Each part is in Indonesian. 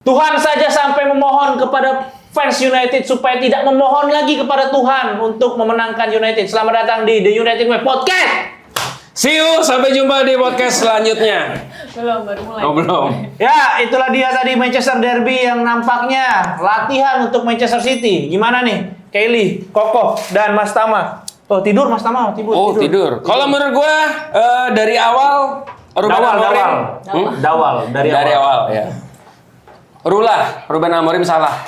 Tuhan saja sampai memohon kepada fans United supaya tidak memohon lagi kepada Tuhan untuk memenangkan United. Selamat datang di The United Way Podcast. See you, sampai jumpa di podcast selanjutnya. Belum, baru mulai. Oh, belum. Ya, itulah dia tadi Manchester Derby yang nampaknya latihan untuk Manchester City. Gimana nih? Kelly, Koko, dan Mas Tama. Oh, tidur Mas Tama, Tidur. Kalau menurut gua dari awal Dawal dari awal ya. Ruben Amorim salah.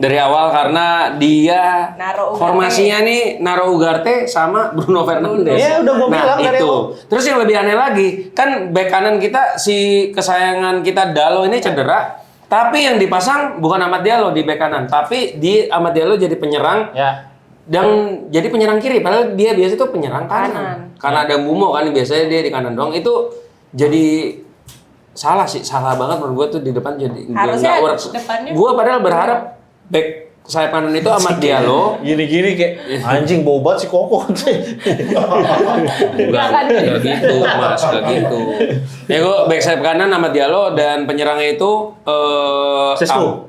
Dari awal karena dia formasinya nih naruh Ugarte sama Bruno Fernandes. Ya udah gua bilang dari itu. awal. Terus yang lebih aneh lagi, kan bek kanan kita si kesayangan kita Dalo ini cedera, tapi yang dipasang bukan Amad Diallo di bek kanan, tapi di Amad Diallo jadi penyerang. Ya. Dan jadi penyerang kiri, padahal dia biasa itu penyerang kanan. Karena ada Bumo kan biasanya dia di kanan doang. Itu jadi salah banget menurut gue tuh di depan jadi harusnya nggak works. Gue padahal berharap back sayap kanan itu Amad Diallo. Gini-gini kayak anjing bobat si Koko. Gak gitu mas, gak gitu. Ya gue back sayap kanan Amad Diallo dan penyerangnya itu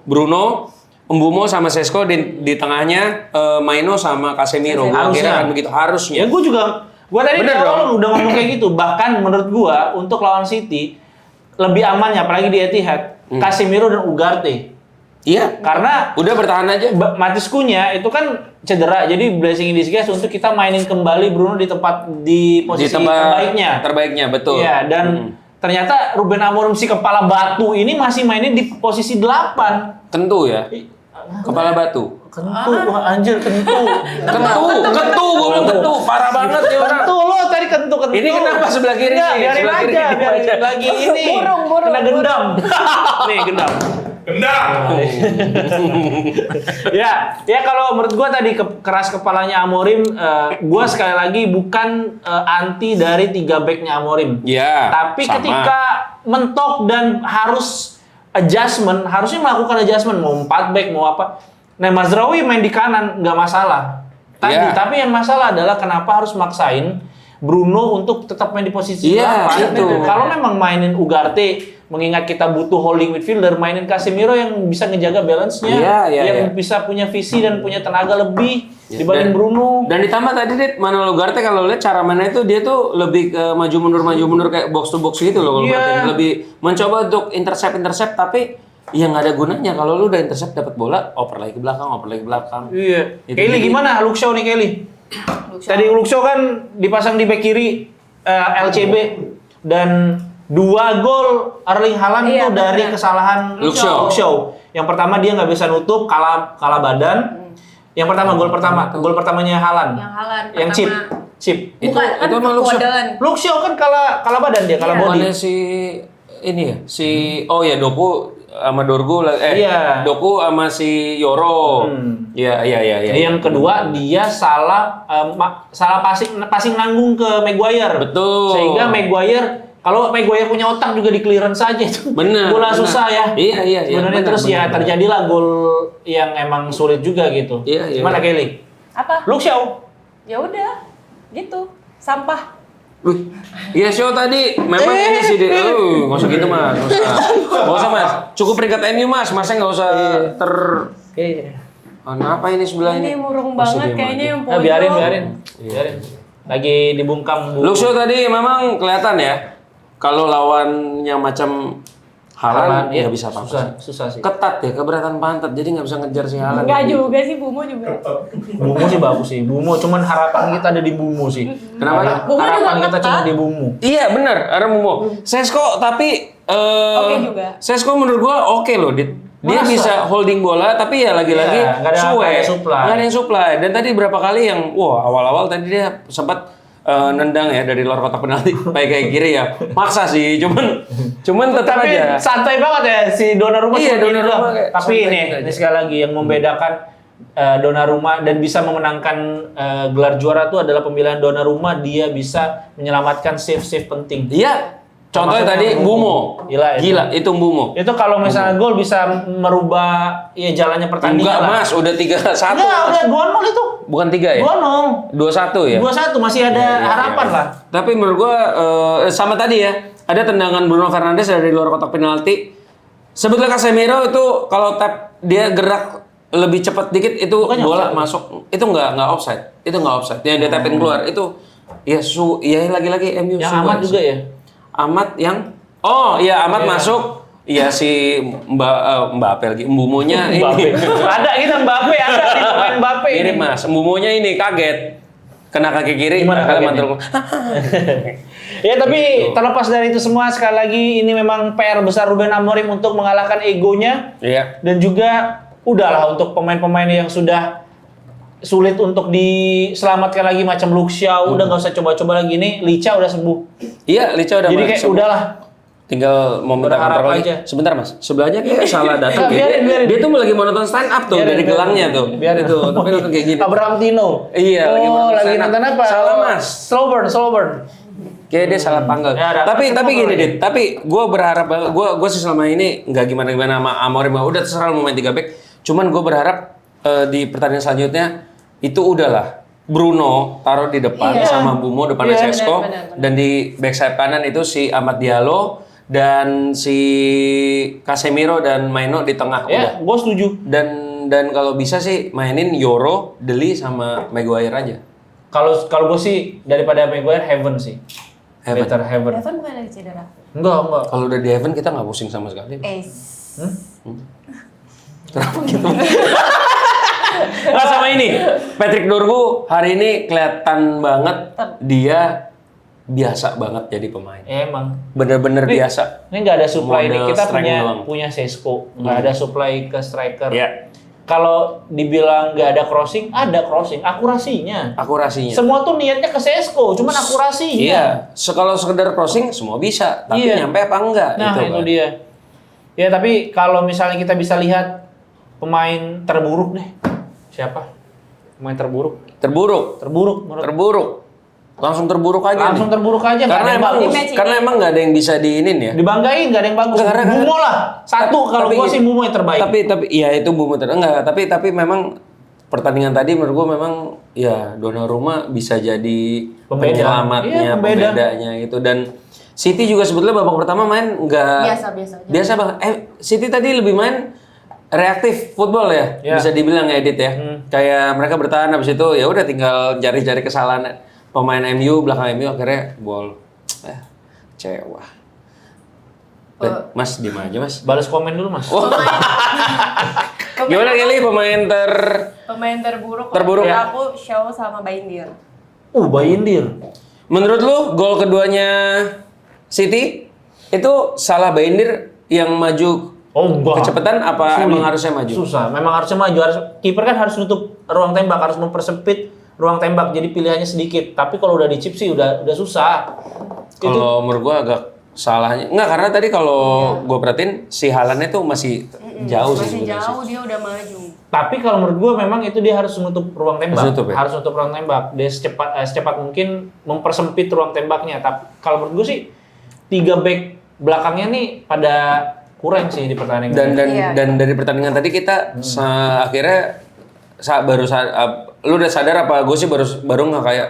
Bruno, Mbumo sama Sesko di tengahnya Maino sama Casemiro. Gue kira kan begitu harusnya. Ya gue tadi udah ngomong kayak gitu. Bahkan menurut gue untuk lawan City lebih amannya, apalagi di Etihad, Casemiro dan Ugarte. Iya, karena udah bertahan aja. Matis Cunha itu kan cedera, jadi blessing in disguise untuk kita mainin kembali Bruno di posisi terbaiknya, betul. Iya, dan ternyata Ruben Amorim si kepala batu ini masih mainin di posisi 8. Tentu ya. Kepala batu. Wah anjir kentu, gue bilang kentu, parah banget ya orang. Kentu lo tadi kentu. Ini kenapa sebelah kiri? Biarin aja, lagi ini. Burung. Kena gendam. Nih gendam. ya kalau menurut gua tadi keras kepalanya Amorim, gua sekali lagi bukan anti dari 3 backnya Amorim. Iya. Tapi ketika mentok dan harus adjustment, harusnya melakukan adjustment mau 4 back mau apa. Nah, Mazraoui main di kanan nggak masalah. Tapi yang masalah adalah kenapa harus maksain Bruno untuk tetap main di posisi 8. Kalau memang mainin Ugarte, mengingat kita butuh holding midfielder, mainin Casemiro yang bisa ngejaga balance-nya, yang bisa punya visi dan punya tenaga lebih dibanding Bruno. Dan ditambah tadi Manuel Ugarte kalau lihat cara mainnya itu dia tuh lebih ke maju mundur kayak box to box gitu loh kalau lebih mencoba untuk intercept tapi yang nggak ada gunanya kalau lu udah intercept dapat bola oper lagi ke belakang. Iya. Kelly gimana? Luke Shaw nih Kelly. Tadi Luke Shaw kan dipasang di bek kiri LCB dan 2 gol Erling Haaland itu dari kesalahan Luke Shaw. Yang pertama dia nggak bisa nutup, kalah badan. Yang pertama gol pertamanya Haaland. Yang chip. Bukan, itu emang Luke Shaw kan kalah badan dia, kalah body. Doku sama Dorgu Doku sama si Yoro. Iya. Yang kedua dia salah passing nanggung ke Maguire. Betul. Sehingga kalau Maguire punya otak juga di clearance saja itu. Bola susah ya. Iya. Sebenarnya terus terjadilah gol yang emang sulit juga gitu. Iya. Gimana Kelly? Apa? Luke Shaw. Ya udah, gitu. Sampah. Iya Shaw tadi memang ini sih nggak usah gitu mas, nggak usah mas, cukup peringkat MU mas, masnya nggak usah kenapa ini sebelah ini murung banget kayaknya yang pojok. Biarin. Lagi dibungkam Luke Shaw tadi memang kelihatan ya kalau lawannya macam Haaland nggak bisa apa-apa. Susah sih. Ketat ya, keberatan pantat, jadi nggak bisa ngejar si Haaland. Enggak juga sih, Bumo juga. Bumo sih bagus sih. Bumo cuman harapan kita ada di Bumo sih. Kenapa? Harapan kita cuma di Bumo. Iya benar, ada Bumo. Sesko tapi oke juga. Sesko menurut gua oke loh, dia bisa holding bola tapi ya lagi-lagi nggak ada yang supply. Dan tadi berapa kali yang awal-awal tadi dia sempat nendang ya dari luar kotak penalti kayak kiri ya, maksa sih, cuman tetap aja santai banget ya si Donnarumma. Tapi ini sekali lagi yang membedakan Donnarumma dan bisa memenangkan gelar juara itu adalah pemilihan Donnarumma, dia bisa menyelamatkan save penting. Iya. Contohnya tadi Bumo. Gila itu Bumo. Itu kalau misalnya gol bisa merubah jalannya pertandingan. Enggak, Mas, udah 3-1. Enggak, udah 2-0 itu. Bukan 3 ya? 2-0. 2-1 ya? 2-1 masih ada harapan lah. Tapi menurut gua sama tadi ya, ada tendangan Bruno Fernandes dari luar kotak penalti. Sebetulnya Casemiro itu kalau tap dia gerak lebih cepat dikit itu Bukannya bola offside? masuk. Itu nggak offside. Itu nggak offside. Yang dia tapin keluar itu ya lagi-lagi MU. Yang Amat juga ya? Amat yang Amat Iya. masuk. Iya si Mbappe lagi Mbumonya Mbappe. ini. Ada kita Mbappe, ada di pemain Mbappe Mirip ini. Mas, Mbumonya ini kaget. Kena kaki kiri, Gimana kali kagetnya? mantul. Ya tapi terlepas dari itu semua sekali lagi ini memang PR besar Ruben Amorim untuk mengalahkan egonya Iya. dan juga udahlah untuk pemain-pemain yang sudah sulit untuk diselamatkan lagi macam Luke Shaw udah nggak usah coba-coba lagi nih Licha udah sembuh. Iya, Licha udah Jadi kayak sembuh. udahlah. Tinggal mau minta Berharap kontrak lagi. aja. Sebentar Mas, sebelahnya kayak salah datang. Biarin. Dia tuh lagi mau nonton stand up tuh dari gelangnya tuh. Biarin Itu, tapi nonton kayak gini. Abraham Tino. Iya, lagi Oh, nonton lagi stand up. nonton apa? Salah, Mas. Slowburn. Kayak dia salah panggil. Ya, ada- tapi ada- gini, ada- Dit. Tapi gue berharap gue sih selama ini nggak gimana sama Amorim. Udah terserah lu mau main 3 back. Cuman gue berharap di pertandingan selanjutnya itu udahlah. Bruno taruh di depan Iya. sama Bumo depannya Iya, Sesko benar. dan di back sayap kanan itu si Amad Diallo dan si Casemiro dan Maino di tengah udah. Ya, gue setuju. Dan kalau bisa sih mainin Yoro, Deli sama Maguire aja. Kalau gue sih daripada Maguire Heaven sih. Heaven. Better Heaven. Evan bukan lagi cedera. Enggak. Kalau udah di Heaven kita nggak pusing sama sekali. Kenapa gitu? Nah sama ini, Patrick Dorgu hari ini kelihatan banget dia biasa banget jadi pemain. Ya, emang. Bener-bener Ini- biasa. Ini nggak ada supply Model nih. Kita strike doang. punya Sesko, nggak ada supply ke striker. Iya. Kalau dibilang nggak ada crossing, ada crossing. Akurasinya. Akurasinya. Semua tuh niatnya ke Sesko, cuman akurasinya. Iya. Kalau sekedar crossing semua bisa, tapi Iya. nyampe apa enggak? Nah, itu Pak. dia. Ya, tapi kalau misalnya kita bisa lihat pemain terburuk deh. Siapa? Pemain terburuk. Terburuk. Menurut Terburuk. Langsung terburuk aja langsung nih. terburuk aja. nggak Karena ada yang emang bagus. Match ini. karena emang nggak ada yang bisa diinin ya. Dibanggain nggak ada yang bagus. Enggak, karena- Bumo lah. Satu kalau Tapi- gua sih Bumo yang terbaik. Tapi iya itu Bumo enggak, tapi memang pertandingan tadi menurut gua memang ya Donnarumma bisa jadi Pembeda. penyelamatnya, Iya, pembeda. pembedanya itu dan City juga sebetulnya babak pertama main enggak Biasa aja. biasa banget. City tadi lebih main reaktif football ya, Ya. bisa dibilang ya Edit ya. Kayak mereka bertahan habis itu ya udah tinggal cari-cari kesalahan pemain MU belakang MU akhirnya gol. Kecewa. Mas diem aja Mas. Balas komen dulu, Mas. Gimana Kelly pemain Pemain terburuk. Terburuk. menurut aku Shaw sama Baindir. Bayindir. menurut lu gol keduanya City itu salah Baindir yang maju Oh, enggak. kecepatan apa Sulit. emang harusnya maju? Susah. Memang harusnya maju. Kiper kan harus nutup ruang tembak, harus mempersempit ruang tembak. Jadi pilihannya sedikit. Tapi kalau udah dicip sih udah susah. Kalau menurut gua agak salahnya. Enggak, karena tadi kalau gua perhatiin si Haaland itu masih jauh sih Masih sebenarnya. jauh dia udah maju. Tapi kalau menurut gua memang itu dia harus menutup ruang tembak. Harus nutup ya? Harus nutup ruang tembak. Dia secepat mungkin mempersempit ruang tembaknya. Tapi kalau menurut gua sih 3 back belakangnya nih pada kurang sih di pertandingan. Iya. Dan dari pertandingan tadi kita akhirnya lu udah sadar apa gue sih baru nggak kayak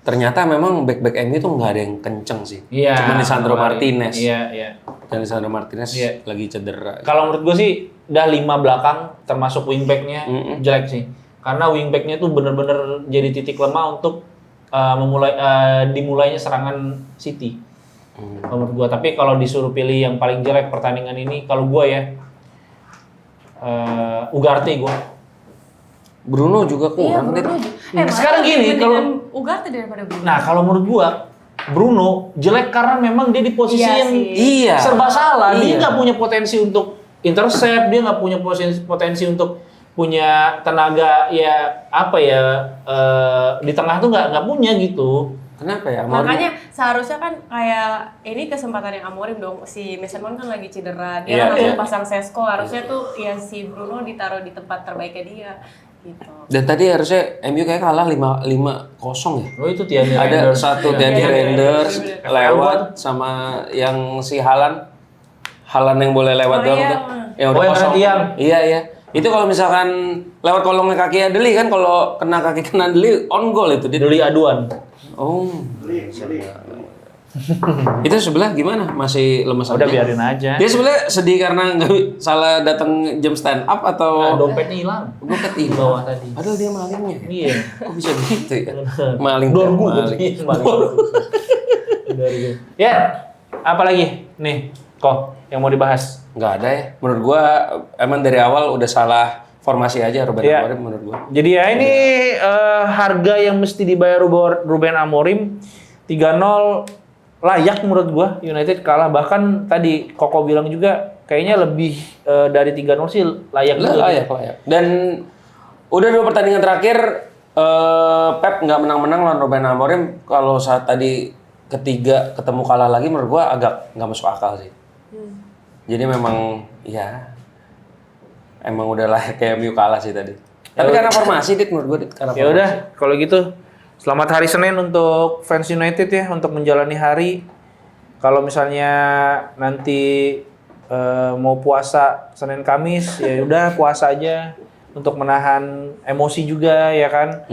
ternyata memang back MU tuh nggak ada yang kenceng sih. Iya. Cuma Lisandro Martinez. Iya. Dan Lisandro Martinez Iya. lagi cedera. Kalau menurut gue sih udah 5 belakang termasuk wingbacknya jelek sih. Karena wingbacknya tuh bener-bener jadi titik lemah untuk dimulainya serangan City. Kalau menurut gue. Tapi kalau disuruh pilih yang paling jelek pertandingan ini, kalau gue ya Ugarte gue. Bruno juga Iya, kurang. Bruno. Sekarang gini, kalau- Ugarte daripada Bruno. Nah kalau menurut gue Bruno jelek karena memang dia di posisi Iya yang sih. Iya. serba salah. Dia Iya. nggak punya potensi untuk intercept, dia nggak punya potensi untuk punya tenaga ya apa ya di tengah tuh nggak punya gitu. Kenapa ya? Amorim? Makanya seharusnya kan kayak ini kesempatan yang Amorim dong. Si Mason Mount kan lagi cedera. Dia Iya, kan langsung iya. pasang Sesko. Harusnya tuh ya si Bruno ditaruh di tempat terbaiknya dia gitu. Dan tadi harusnya MU kayak kalah 5-0 ya. Oh itu Tierney Ada Reinders. satu Iya. Tierney Iya, Reinders iya, lewat sama yang si Haaland yang boleh lewat Oh, doang iya, tuh. mah. Yang Oh, yang kena tiang. Iya. Itu kalau misalkan lewat kolongnya kaki Deli kan kalau kena kaki kena Deli on goal itu dia. Deli aduan. Oh. Itu sebelah gimana? Masih lemes Udah aja? biarin aja. Dia sebenarnya sedih karena nggak salah datang jam stand up atau Dompetnya hilang. gue Di bawah tadi. Padahal dia malingnya. Iya. Kok bisa gitu ya? Maling. Dorgu. Maling. Ya, apa lagi nih kok yang mau dibahas? Nggak ada ya. Menurut gua emang dari awal udah salah formasi aja Ruben Iya. Amorim menurut gua. Jadi ya ini harga yang mesti dibayar Ruben Amorim 3-0 layak menurut gua. United kalah, bahkan tadi Koko bilang juga kayaknya lebih dari 3-0 sih layak juga. Layak. Dan udah 2 pertandingan terakhir Pep nggak menang-menang lawan Ruben Amorim. Kalau saat tadi ketiga ketemu kalah lagi menurut gua agak nggak masuk akal sih. Jadi memang ya emang udah layak kayak MU kalah sih tadi. Tapi karena formasi menurut gua karena Ya udah, kalau gitu selamat hari Senin untuk fans United ya, untuk menjalani hari. Kalau misalnya nanti mau puasa Senin Kamis, ya udah puasa aja untuk menahan emosi juga ya kan.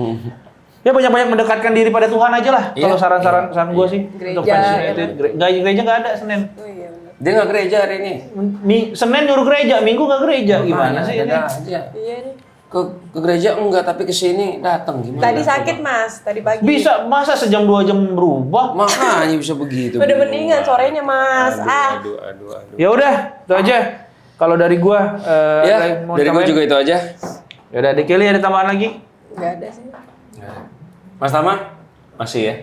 Ya banyak-banyak mendekatkan diri pada Tuhan aja lah. Iya, Kalau saran-saran gue sih Gereja, untuk fans ya United. Gereja nggak ada Senin. Oh iya benar. dia nggak gereja hari ini. Senin nyuruh gereja, Minggu nggak gereja. Gimana sih ini? Ada aja. Iya nih. Ke gereja enggak tapi ke sini datang gimana? Tadi sakit Mas, tadi pagi. Bisa masa sejam 2 jam berubah? Makanya bisa begitu. Udah mendingan sorenya Mas. Aduh. Ya udah, itu aja. Kalau dari gua Ya, mau dari gue ditambahin? juga itu aja. Ya udah, Dekeli ada tambahan lagi? Nggak ada sih. Mas Tama? Masih ya?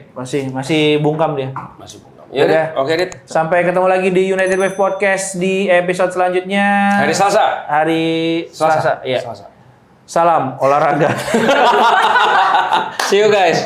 Masih bungkam dia. Masih bukan. Ya udah, oke Dit. Sampai ketemu lagi di United Wave Podcast di episode selanjutnya. Hari Selasa. Hari Selasa. Iya. Selasa. Salam olahraga. See you guys.